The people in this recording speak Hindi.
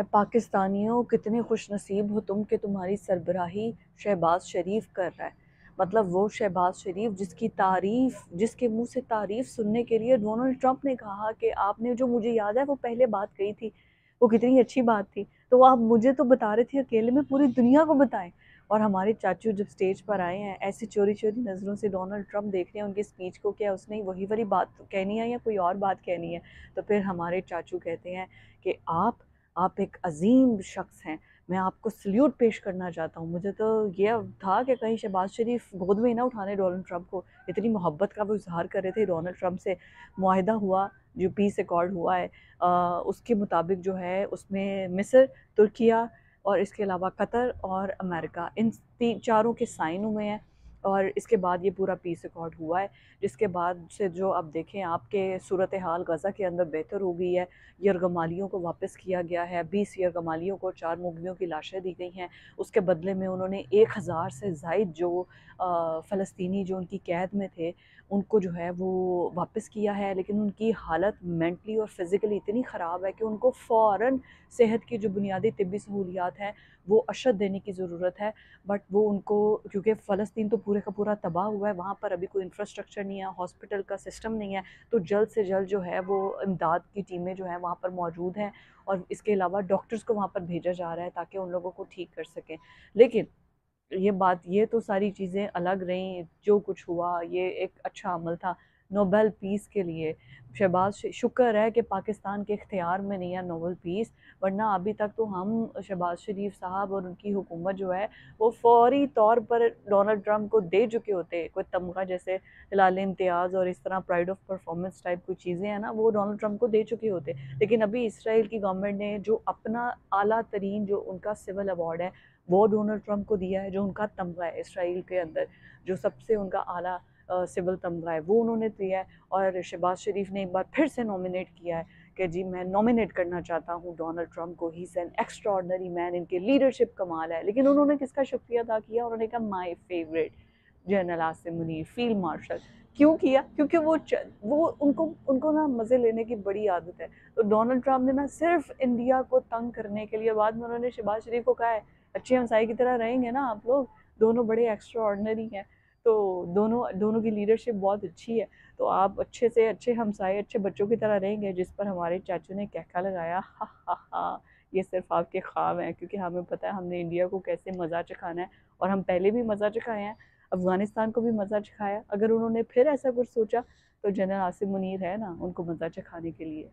पाकिस्तानियों कितने खुशनसीब हो तुम कि तुम्हारी सरबराही शहबाज शरीफ कर रहा है। मतलब वो शहबाज शरीफ जिसके मुंह से तारीफ सुनने के लिए डोनाल्ड ट्रंप ने कहा कि आपने जो, मुझे याद है वो पहले बात कही थी, वो कितनी अच्छी बात थी। तो वो आप मुझे तो बता रहे थे अकेले में, पूरी दुनिया को बताएं। और हमारे चाचू जब स्टेज पर आए हैं ऐसी चोरी चोरी नज़रों से डोनाल्ड ट्रंप देख रहे हैं उनकी स्पीच को, क्या उसने वही वाली बात कहनी है या कोई और बात कहनी है। तो फिर हमारे चाचू कहते हैं कि आप एक अजीम शख्स हैं, मैं आपको सल्यूट पेश करना चाहता हूँ। मुझे तो ये था कि कहीं शहबाज शरीफ गोद में ही ना उठाने डोनाल्ड ट्रंप को। इतनी मोहब्बत का वो इजहार कर रहे थे डोनाल्ड ट्रंप से। मुआहिदा हुआ, जो पीस अकॉर्ड हुआ है, उसके मुताबिक जो है उसमें मिस्र, तुर्किया और इसके अलावा कतर और अमेरिका, इन तीन चारों के साइन हुए हैं। और इसके बाद ये पूरा पीस अकॉर्ड हुआ है, जिसके बाद से जो अब देखें आपके सूरत हाल गज़ा के अंदर बेहतर हो गई है। यरगमालियों को वापस किया गया है, 20 यरगमालियों को 4 मुगलियों की लाशें दी गई हैं। उसके बदले में उन्होंने 1000 से ज़ायद जो फ़लस्तीनी जो उनकी कैद में थे उनको जो है वो वापस किया है। लेकिन उनकी हालत मेंटली और फिज़िकली इतनी ख़राब है कि उनको फ़ौरन सेहत की जो बुनियादी तिब्बी सहूलियात हैं वो अशद देने की ज़रूरत है। बट वो उनको, क्योंकि फ़लस्तीन तो पूरे का पूरा तबाह हुआ है, वहाँ पर अभी कोई इंफ्रास्ट्रक्चर नहीं है, हॉस्पिटल का सिस्टम नहीं है। तो जल्द से जल्द जो है वो इमदाद की टीमें जो हैं वहाँ पर मौजूद हैं। और इसके अलावा डॉक्टर्स को वहाँ पर भेजा जा रहा है ताकि उन लोगों को ठीक कर सकें। लेकिन ये तो सारी चीज़ें अलग रहीं, जो कुछ हुआ ये एक अच्छा अमल था नोबेल पीस के लिए। शुक्र है कि पाकिस्तान के इख्तियार में नहीं है नोबेल पीस, वरना अभी तक तो हम शहबाज शरीफ साहब और उनकी हुकूमत जो है वो फौरी तौर पर डोनाल्ड ट्रंप को दे चुके होते। कोई तमगा जैसे हिलाल इम्तियाज़ और इस तरह प्राइड ऑफ परफॉर्मेंस टाइप कोई चीज़ें हैं ना, वो डोनाल्ड ट्रंप को दे चुके होते। लेकिन अभी इसराइल की गवर्नमेंट ने जो अपना आला तरीन जो उनका सिविल अवार्ड है वो डोनाल्ड ट्रंप को दिया है, जो उनका तमगा है इसराइल के अंदर, जो सबसे उनका आला सिविल तमगा है वो उन्होंने दिया है। और शहबाज शरीफ ने एक बार फिर से नॉमिनेट किया है कि जी मैं नॉमिनेट करना चाहता हूँ डोनाल्ड ट्रंप को, he is an extraordinary man, इनके लीडरशिप कमाल है। लेकिन उन्होंने किसका शुक्रिया अदा किया? उन्होंने कहा my favourite general Asim Munir, field marshal. क्यों किया? क्योंकि वो उनको उनको ना मज़े लेने की बड़ी आदत है। तो डोनाल्ड ट्रंप ने ना सिर्फ इंडिया को तंग करने के लिए, बाद में उन्होंने शहबाज शरीफ को कहा है अच्छे हमसाई की तरह रहेंगे ना आप लोग, दोनों बड़े एक्स्ट्रा ऑर्डिनरी हैं। तो दोनों दोनों की लीडरशिप बहुत अच्छी है, तो आप अच्छे से अच्छे हमसाए अच्छे बच्चों की तरह रहेंगे। जिस पर हमारे चाचू ने कहका लगाया, हा हा हा, ये सिर्फ आपके ख्वाब हैं, क्योंकि हमें पता है हमने इंडिया को कैसे मज़ा चखाना है। और हम पहले भी मज़ा चखाए हैं, अफ़गानिस्तान को भी मज़ा चखाया। अगर उन्होंने फिर ऐसा कुछ सोचा तो जनरल आसिम मुनीर है ना उनको मज़ा चखाने के लिए।